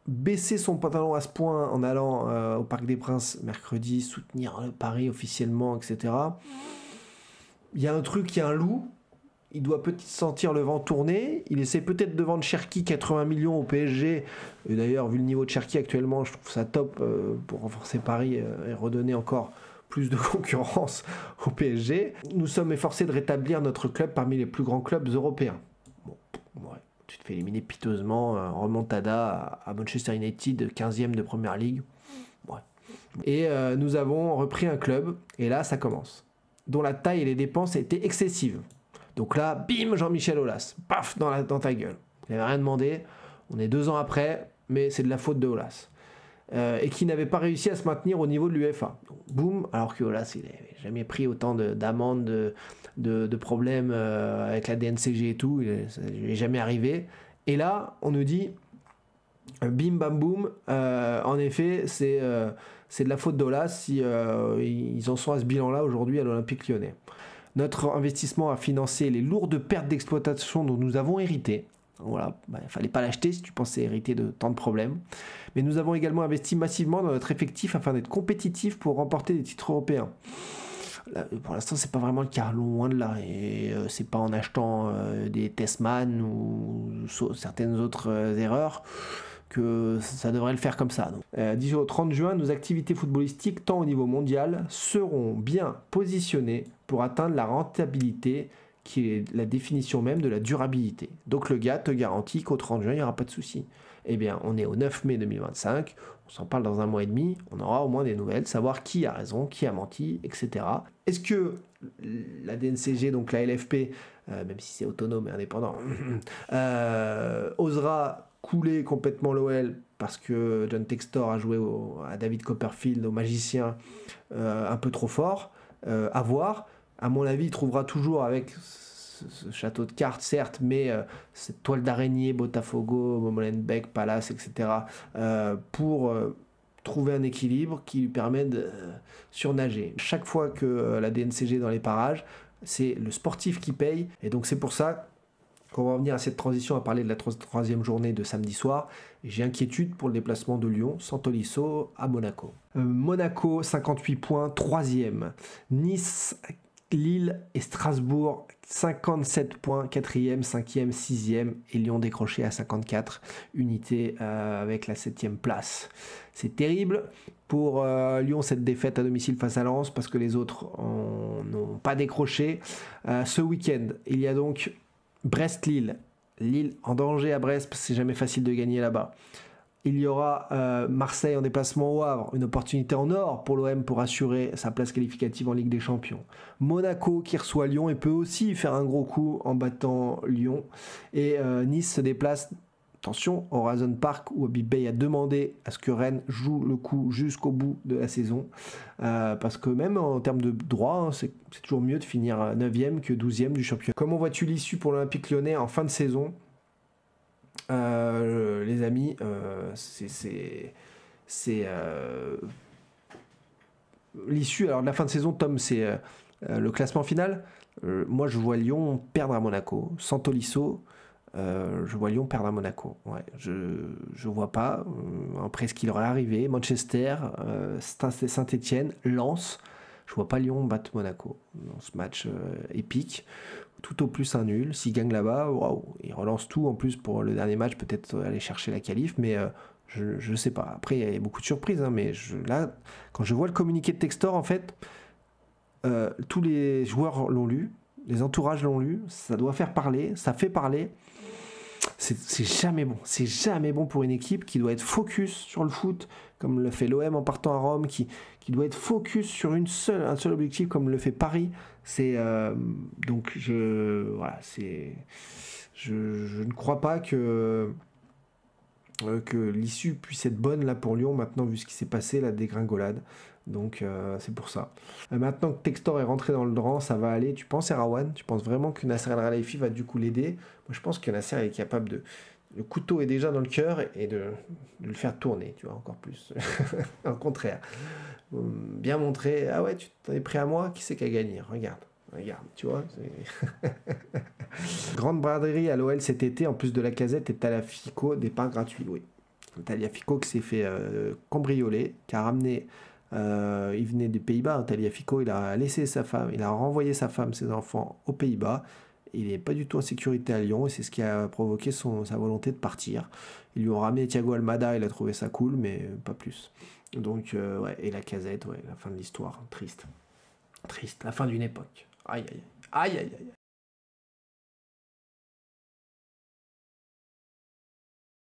baisser son pantalon à ce point en allant au Parc des Princes mercredi, soutenir le Paris officiellement, etc. Il y a un truc, il y a un loup. Il doit peut-être sentir le vent tourner. Il essaie peut-être de vendre Cherki 80 millions au PSG. Et d'ailleurs, vu le niveau de Cherki actuellement, je trouve ça top pour renforcer Paris et redonner encore plus de concurrence au PSG. Nous sommes efforcés de rétablir notre club parmi les plus grands clubs européens. Bon, ouais. Tu te fais éliminer piteusement, remontada à Manchester United, 15e de Première Ligue. Ouais. Et nous avons repris un club, et là ça commence, dont la taille et les dépenses étaient excessives. Donc là, bim, Jean-Michel Aulas, paf, dans ta gueule. Il n'avait rien demandé, on est 2 ans après, mais c'est de la faute de Aulas. Et qui n'avait pas réussi à se maintenir au niveau de l'UEFA. Boum, alors que Aulas, il n'avait jamais pris autant d'amendes, de problèmes avec la DNCG et tout, ça ne lui est jamais arrivé. Et là, on nous dit, bim bam boum, en effet, c'est de la faute d'Aulas si ils en sont à ce bilan-là aujourd'hui à l'Olympique Lyonnais. Notre investissement a financé les lourdes pertes d'exploitation dont nous avons hérité. Voilà, il ne fallait pas l'acheter si tu pensais hériter de tant de problèmes. Mais nous avons également investi massivement dans notre effectif afin d'être compétitifs pour remporter des titres européens. Là, pour l'instant, c'est pas vraiment le cas, loin de là. Et c'est pas en achetant des Tessman ou certaines autres erreurs que ça devrait le faire comme ça. D'ici au 30 juin, nos activités footballistiques, tant au niveau mondial, seront bien positionnées pour atteindre la rentabilité qui est la définition même de la durabilité. Donc le gars te garantit qu'au 30 juin, il n'y aura pas de souci. Eh bien, on est au 9 mai 2025, on s'en parle dans 1 mois et demi, on aura au moins des nouvelles, savoir qui a raison, qui a menti, etc. Est-ce que la DNCG, donc la LFP, même si c'est autonome et indépendant, osera couler complètement l'OL parce que John Textor a joué à David Copperfield, au magicien, un peu trop fort, à voir. À mon avis, il trouvera toujours avec ce château de cartes, certes, mais cette toile d'araignée, Botafogo, Molenbeek, Palace, etc., pour trouver un équilibre qui lui permet de surnager. Chaque fois que la DNCG est dans les parages, c'est le sportif qui paye, et donc c'est pour ça qu'on va revenir à cette transition à parler de la troisième journée de samedi soir. J'ai inquiétude pour le déplacement de Lyon, sans Tolisso, à Monaco. Monaco, 58 points, 3e. Nice, Lille et Strasbourg, 57 points, 4e, 5e, 6e, et Lyon décroché à 54 unités avec la 7e place. C'est terrible pour Lyon, cette défaite à domicile face à Lens, parce que les autres n'ont pas décroché. Ce week-end, il y a donc Brest-Lille. Lille en danger à Brest, parce que c'est jamais facile de gagner là-bas. Il y aura Marseille en déplacement au Havre, une opportunité en or pour l'OM pour assurer sa place qualificative en Ligue des Champions. Monaco qui reçoit Lyon et peut aussi faire un gros coup en battant Lyon. Et Nice se déplace, attention, au Horizon Park où Habib Beye a demandé à ce que Rennes joue le coup jusqu'au bout de la saison. Parce que même en termes de droit, hein, c'est toujours mieux de finir 9e que 12e du championnat. Comment vois-tu l'issue pour l'Olympique Lyonnais en fin de saison ? Les amis, c'est l'issue. Alors de la fin de saison, Tom, c'est le classement final. Moi, je vois Lyon perdre à Monaco. Sans Tolisso, je vois Lyon perdre à Monaco. Ouais, je vois pas. Après ce qui leur est arrivé, Manchester, Saint-Etienne, Lens. Je vois pas Lyon battre Monaco dans ce match épique. Tout au plus un nul. S'ils gagnent là-bas, waouh, ils relancent tout en plus pour le dernier match, peut-être aller chercher la qualif, mais je sais pas. Après, il y a beaucoup de surprises, hein, mais là, quand je vois le communiqué de Textor, en fait, tous les joueurs l'ont lu, les entourages l'ont lu, ça doit faire parler, ça fait parler. C'est jamais bon. C'est jamais bon pour une équipe qui doit être focus sur le foot, comme le fait l'OM en partant à Rome, qui doit être focus sur un seul objectif, comme le fait Paris. C'est donc je ne crois pas que l'issue puisse être bonne là pour Lyon maintenant, vu ce qui s'est passé, la dégringolade. Donc c'est pour ça. Maintenant que Textor est rentré dans le rang, ça va aller. Tu penses, Erawan? Tu penses vraiment que Nasser El Khelaifi va du coup l'aider? Moi je pense que Nasser est capable de... Le couteau est déjà dans le cœur et de le faire tourner, tu vois, encore plus. Au contraire. Bien montrer, ah ouais, tu t'en es pris à moi, qui c'est qui a gagné? Regarde, tu vois. Grande braderie à l'OL cet été, en plus de la Casette et Talafico, départ gratuit, oui. Tagliafico qui s'est fait cambrioler, qui a ramené. Il venait des Pays-Bas, Tagliafico, il a laissé sa femme, il a renvoyé sa femme, ses enfants aux Pays-Bas. Il n'est pas du tout en sécurité à Lyon et c'est ce qui a provoqué sa volonté de partir. Ils lui ont ramené Thiago Almada, il a trouvé ça cool, mais pas plus. Donc, ouais, et la Casette, ouais, la fin de l'histoire, triste. Triste, la fin d'une époque. Aïe, aïe, aïe, aïe, aïe.